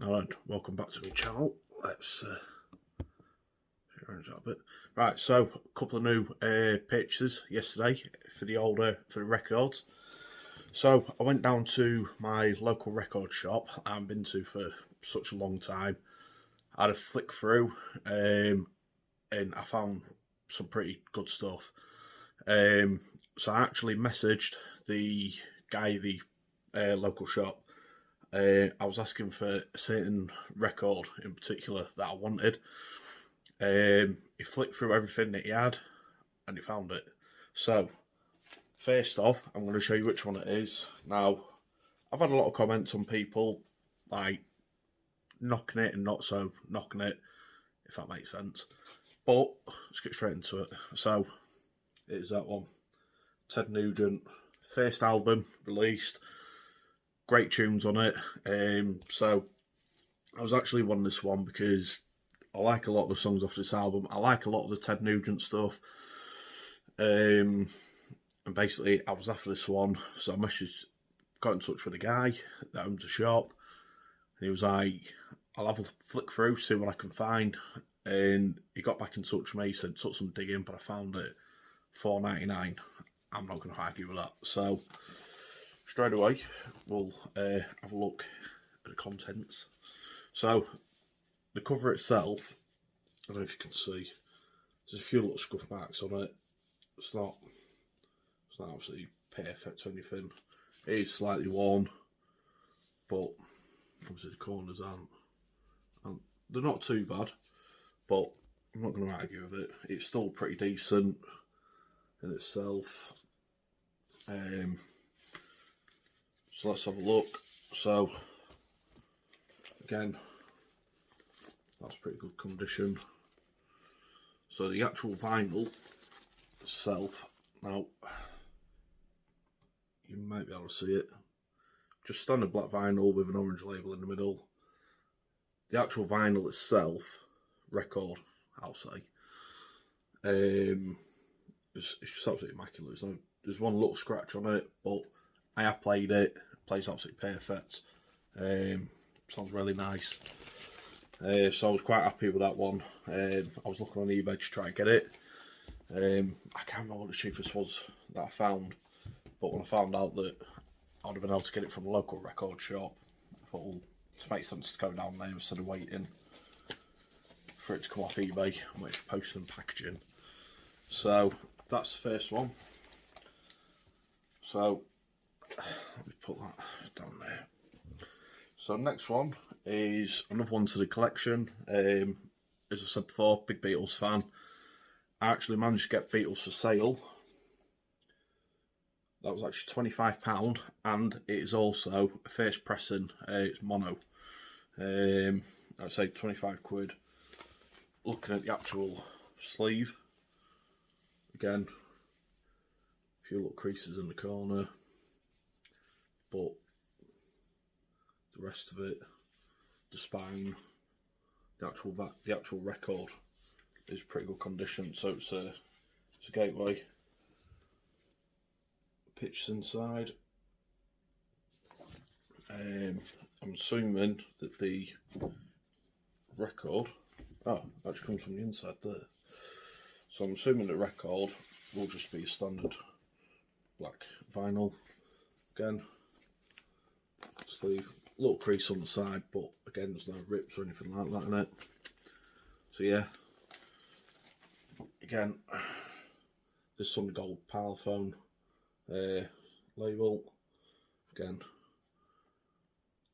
Hello, welcome back to my channel. Let's arrange that a bit. Right, so a couple of new pictures yesterday for the records. So I went down to my local record shop I haven't been to for such a long time. I had a flick through and I found some pretty good stuff. So I actually messaged the guy at the local shop. I was asking for a certain record in particular that I wanted. He flicked through everything that he had and he found it. So, first off, I'm going to show you which one it is. Now, I've had a lot of comments on people like knocking it and not so knocking it, if that makes sense. But let's get straight into it. So, it is that one. Ted Nugent, first album released. Great tunes on it. So I was actually wanting this one because I like a lot of the songs off this album. I like a lot of the Ted Nugent stuff. And basically I was after this one, so I got in touch with a guy that owns a shop, and he was like, I'll have a flick through, see what I can find. And he got back in touch with me, he said took some digging, but I found it $4.99. I'm not going to argue with that. So straight away, we'll have a look at the contents. So, the cover itself, I don't know if you can see, there's a few little scuff marks on it. It's not absolutely perfect or anything. It is slightly worn, but obviously the corners aren't, they're not too bad, but I'm not going to argue with it. It's still pretty decent in itself. So let's have a look. So again, that's pretty good condition. So the actual vinyl itself, now you might be able to see it, just standard black vinyl with an orange label in the middle. The actual vinyl itself, record, I'll say, it's just absolutely immaculate. There's one little scratch on it, but I have played it. Plays absolutely perfect. Sounds really nice. So I was quite happy with that one. I was looking on eBay to try and get it. I can't remember what the cheapest was that I found, but when I found out that I would have been able to get it from a local record shop, I thought, well, it makes sense to go down there instead of waiting for it to come off eBay and wait for post and packaging. So that's the first one. So let me put that down there. So next one is another one to the collection. As I said before, big Beatles fan. I actually managed to get Beatles for sale. That was actually £25, and it is also a first pressing. It's mono. I'd say 25 quid. Looking at the actual sleeve, again, a few little creases in the corner, but the rest of it, the spine, the actual record is pretty good condition. So it's a Gateway. Pictures inside. I'm assuming that the record, actually comes from the inside there. So I'm assuming the record will just be a standard black vinyl. Again, sleeve, little crease on the side, but again, there's no rips or anything like that in it. So yeah, again, there's some gold Parlophone label. Again,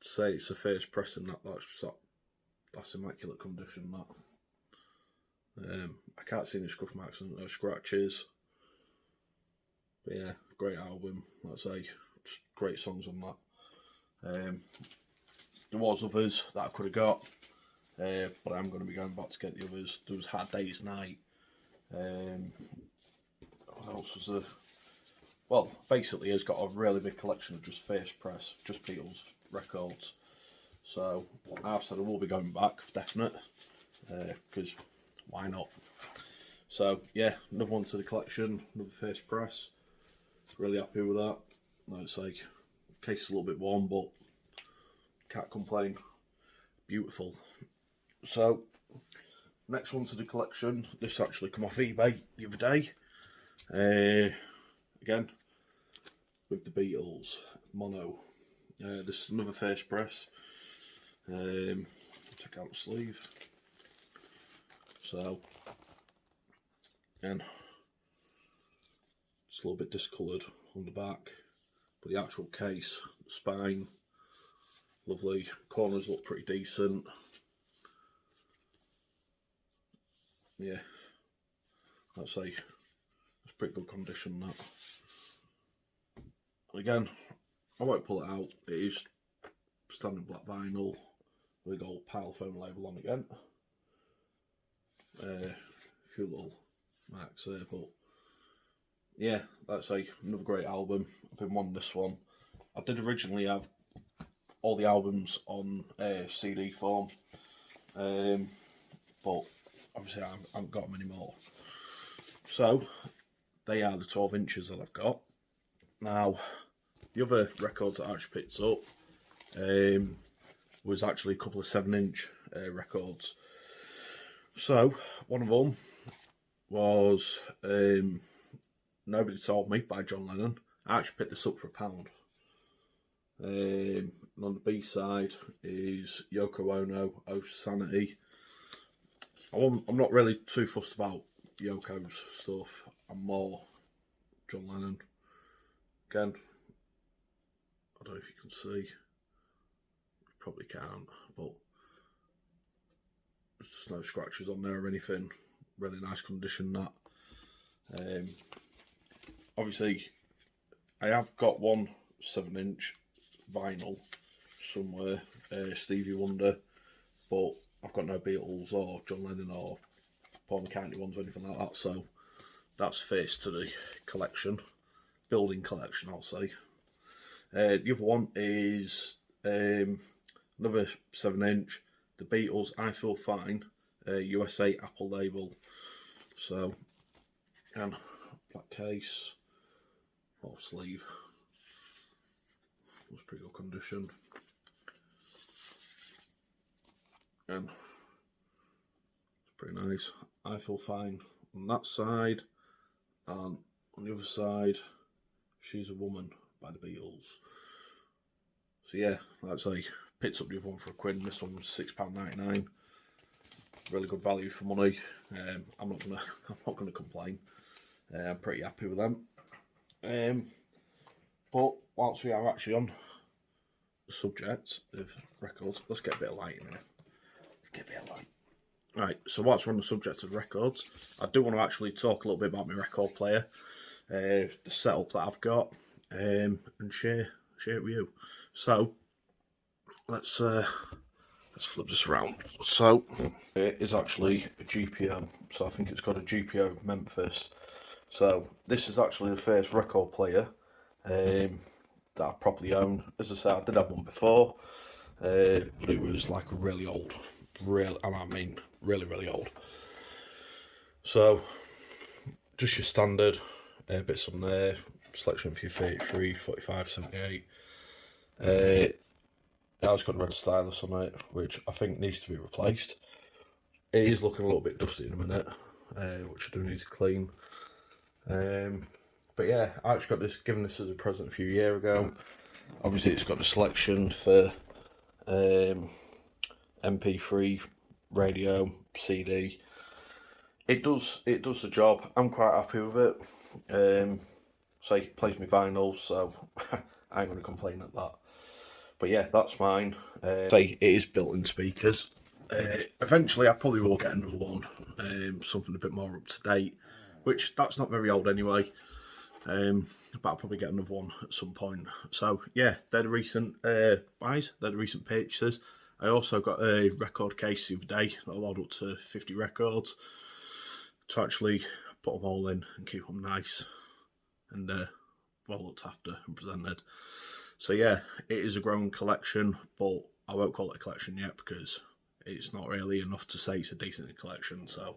say it's the first pressing that's immaculate condition. That I can't see any scuff marks and no scratches. But yeah, great album. Like I say, great songs on that. There was others that I could have got, but I'm going to be going back to get the others. There was Hard Day's Night. What else was there? Well, basically, he's got a really big collection of just first press, just Beatles records. So I've said I will be going back for definite, because why not? So yeah, another one to the collection, another first press. Really happy with that. Like I say, case is a little bit warm, but can't complain. Beautiful. So next one to the collection. This actually come off eBay the other day. Again, with the Beatles mono. This is another first press. Take out the sleeve. So, and it's a little bit discoloured on the back, but the actual case, spine, lovely. Corners look pretty decent. Yeah, I'd say it's pretty good condition. That again, I won't pull it out. It is standard black vinyl with a gold Parlophone label on again. A few little marks there, but yeah, that's another great album. I've been wanting this one. I did originally have all the albums on CD form, but obviously I haven't got them anymore. So they are the 12 inches that I've got. Now, the other records that I actually picked up was actually a couple of 7-inch records. So one of them was Nobody Told Me by John Lennon. I actually picked this up for £1. And on the B side is Yoko Ono, Oh Sanity. I'm not really too fussed about Yoko's stuff. I'm more John Lennon. Again, I don't know if you can see. You probably can't, but there's just no scratches on there or anything. Really nice condition, that. Obviously, I have got one 7-inch vinyl somewhere, Stevie Wonder, but I've got no Beatles or John Lennon or Paul McCartney ones or anything like that, so that's face to the collection, building collection, I'll say. The other one is another 7-inch, the Beatles I Feel Fine, USA Apple label. So, and black case, or sleeve, was pretty good condition. And it's pretty nice. I Feel Fine on that side, and on the other side, She's a Woman by the Beatles. So yeah, like I say, picked up the other one for £1. This one was £6.99. Really good value for money. I'm not gonna complain. I'm pretty happy with them. But whilst we are actually on the subject of records, let's get a bit of light in here. Let's get a bit of light. Right, so whilst we're on the subject of records, I do want to actually talk a little bit about my record player, the setup that I've got, and share it with you. So let's flip this around. So it is actually a GPO. So I think it's got a GPO Memphis. So this is actually the first record player that I properly own. As I said, I did have one before, but it was like really old. Really old. So just your standard bits on there, selection for your 33, 45, 78. It has got a red stylus on it, which I think needs to be replaced. It is looking a little bit dusty in a minute, which I do need to clean. But yeah, I actually got this, given this as a present a few years ago. Obviously it's got the selection for MP3, radio, CD. It does the job. I'm quite happy with it. Say it plays me vinyls, so I ain't gonna complain at that. But yeah, that's mine. Say it is built-in speakers. Eventually, I probably will get another one, something a bit more up to date. Which that's not very old anyway. But I'll probably get another one at some point. So yeah, they're the recent buys. They're the recent purchases. I also got a record case the other day that allowed up to 50 records to actually put them all in and keep them nice and well looked after and presented. So yeah, it is a growing collection, but I won't call it a collection yet because it's not really enough to say it's a decent collection. So,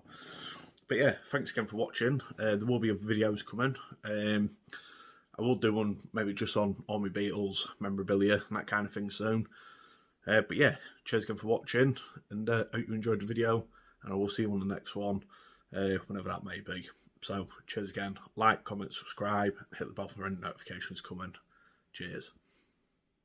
but yeah, thanks again for watching. There will be other videos coming. I will do one maybe just on all my Beatles memorabilia and that kind of thing soon. But yeah, cheers again for watching, and I hope you enjoyed the video, and I will see you on the next one, whenever that may be. So cheers again, like, comment, subscribe, hit the bell for any notifications coming. Cheers.